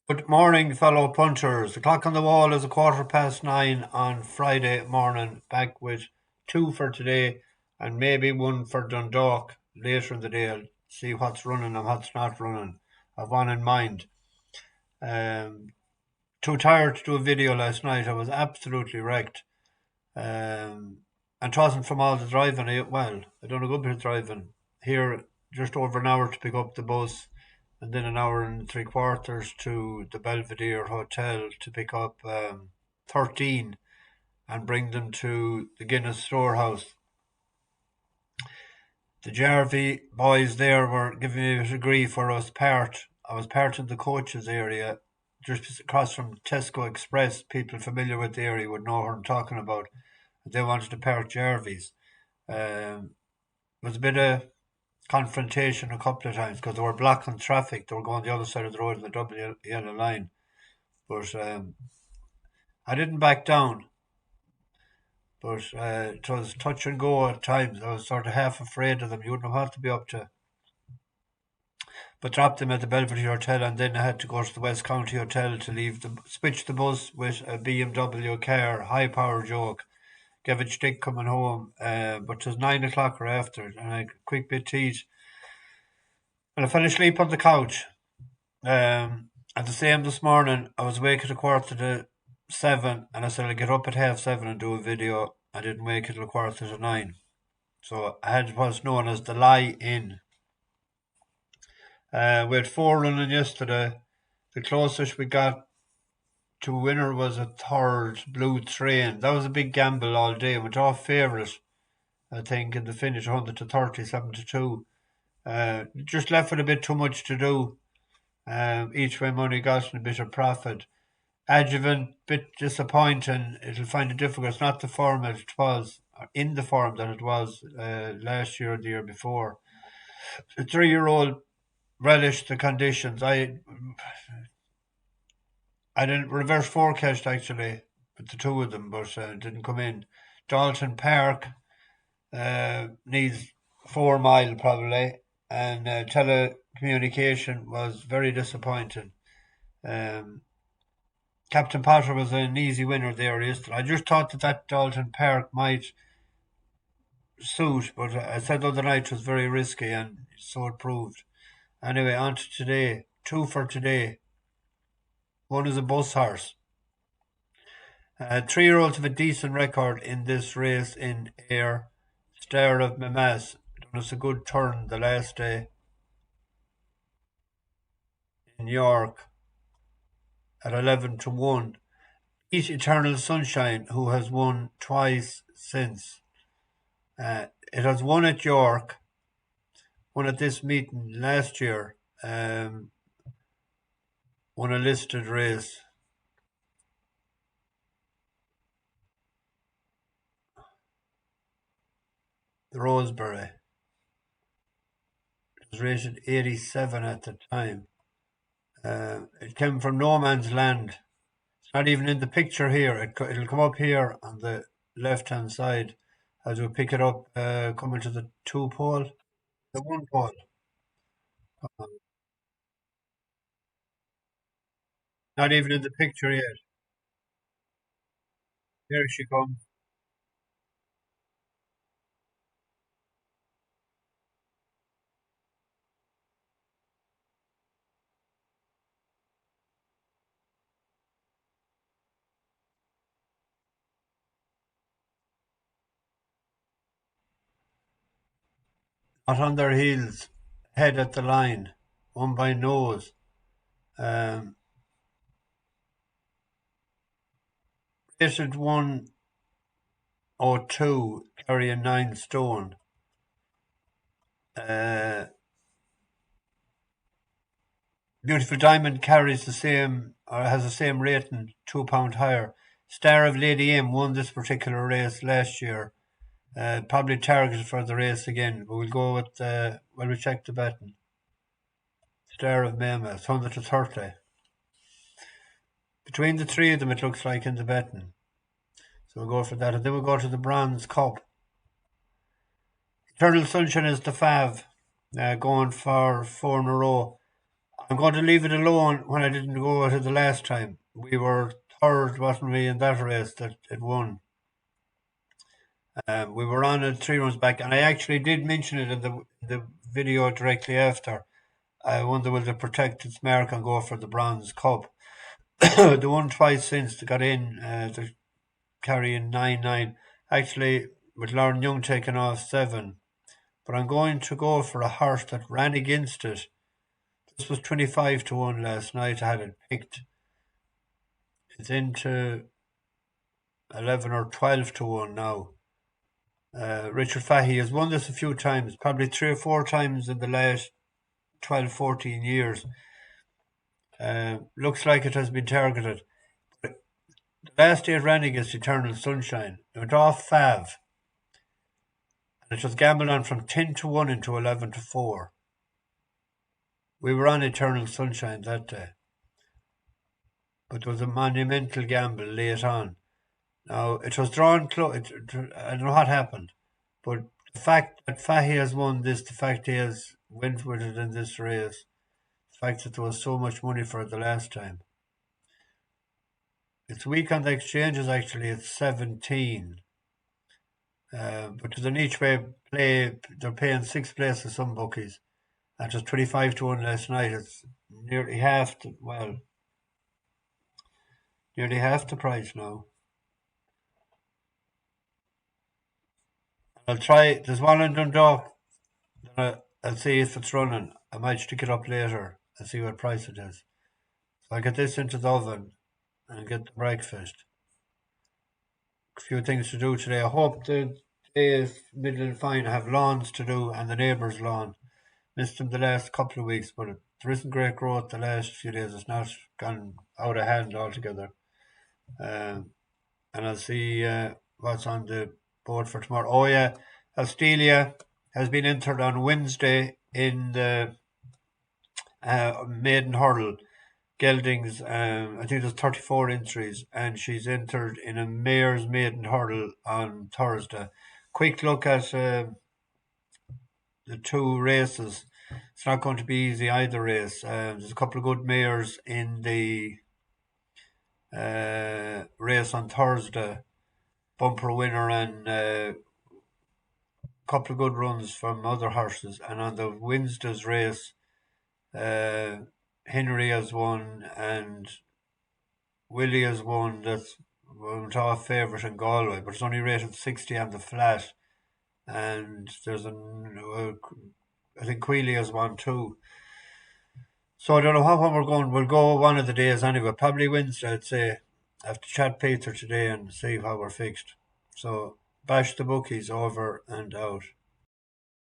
Good morning, fellow punchers. The clock on the wall is 9:15 on Friday morning, back with two for today and maybe one for Dundalk later in the day. I'll see what's running and what's not running. I've one in mind. Um, Too tired to do a video last night. I was absolutely wrecked. And it wasn't from all the driving. I done a good bit of driving. Here, just over an hour to pick up the bus, and then an hour and three quarters to the Belvedere Hotel to pick up 13 and bring them to the Guinness Storehouse. The Jarvie boys there were giving me a bit of grief for I was part of the coaches area, just across from Tesco Express. People familiar with the area would know what I'm talking about. They wanted to park Jarvie's. It was a bit of confrontation a couple of times because they were blocking traffic. They were going the other side of the road in the double yellow line. But I didn't back down. But it was touch and go at times. I was sort of half afraid of them. You wouldn't know what to be up to. But dropped them at the Belvedere Hotel, and then I had to go to the West County Hotel to switch the bus with a BMW car, high power joke. Gave a stick coming home, but it was 9 o'clock or after, and I quick bit to eat. And I fell asleep on the couch. And the same this morning, I was awake at 7:15, and I said I'd get up at 7:30 and do a video. I didn't wake until 9:15. So I had what's known as the lie in. We had four running yesterday. The closest we got to a winner was a third Blue Train. That was a big gamble all day. Went off favourite, I think, in the finish 100 to 30, 7 to 2. Just left with a bit too much to do. Each way money got in a bit of profit. Adjuvant, bit disappointing. It'll find it difficult. It's not the form that it was, or in the form that it was last year or the year before. The 3-year-old relished the conditions. I didn't reverse forecast actually with the two of them, but didn't come in. Dalton Park needs 4 mile probably, and telecommunication was very disappointing. Captain Potter was an easy winner there yesterday. I just thought that Dalton Park might suit, but I said the other night it was very risky, and so it proved. Anyway, on to today. Two for today. One is a bus horse. 3-year-olds have a decent record in this race in Ayr Star of Mehmas. Done us a good turn the last day in York at 11 to 1. Each Eternal Sunshine, who has won twice since. It has won at York, won at this meeting last year, won a listed race. The Rosebery. It was rated 87 at the time. It came from no man's land. It's not even in the picture here. It'll come up here on the left hand side as we pick it up coming to the 2 pole. The 1 pole. Not even in the picture yet. Here she comes. Not on their heels. Head at the line. One by nose. Um, Rated 102, carrying 9 stone. Uh, Beautiful Diamond carries the same, or has the same rating, £2 higher. Star of Lady M won this particular race last year. Probably targeted for the race again, but we'll go with, we check the betting. Star of Mehmas, 100 to 30. Between the three of them, it looks like in the betting. So we'll go for that. And then we'll go to the Bronze Cup. Eternal Sunshine is the fav, going for 4 in a row. I'm going to leave it alone when I didn't go to the last time. We were third, wasn't we, in that race that it won. We were on it 3 runs back, and I actually did mention it in the video directly after. I wonder will they protect its mark and go for the Bronze Cup. They won twice since they got in. They're carrying 9-9. Actually, with Lauren Young taking off 7. But I'm going to go for a horse that ran against it. This was 25 to 1 last night. I had it picked. It's into 11 or 12 to 1 now. Richard Fahey has won this a few times, probably 3 or 4 times in the last 12, 14 years. Looks like it has been targeted. The last 8 ran against Eternal Sunshine. It went off Fav. And it was gambled on from 10 to 1 into 11 to 4. We were on Eternal Sunshine that day. But there was a monumental gamble late on. Now, it was drawn close. I don't know what happened. But the fact that Fahey has won this, the fact he has went with it in this race, the fact that there was so much money for it the last time. It's weak on the exchanges, actually. It's 17. But there's an each way play. They're paying 6 places, some bookies. And it was 25 to 1 last night. It's nearly half nearly half the price now. I'll try. There's one in Dundalk. I'll see if it's running. I might stick it up later and see what price it is. So I'll get this into the oven and get the breakfast. A few things to do today. I hope the day is middle and fine. I have lawns to do and the neighbour's lawn. Missed them the last couple of weeks, but there isn't great growth the last few days. It's not gone out of hand altogether. And I'll see what's on the board for tomorrow. Oh yeah, Astelia has been entered on Wednesday in the maiden hurdle. Geldings, I think there's 34 entries, and she's entered in a mare's maiden hurdle on Thursday. Quick look at the 2 races. It's not going to be easy either race. There's a couple of good mares in the race on Thursday. Bumper winner and a couple of good runs from other horses. And on the Wednesday's race, Henry has won and Willie has won. That's went off favourite in Galway, but it's only rated 60 on the flat. And there's I think Quealy has won too. So I don't know what one we're going. We'll go one of the days anyway. Probably Wednesday, I'd say. I have to chat Peter today and see how we're fixed. So bash the bookies over and out.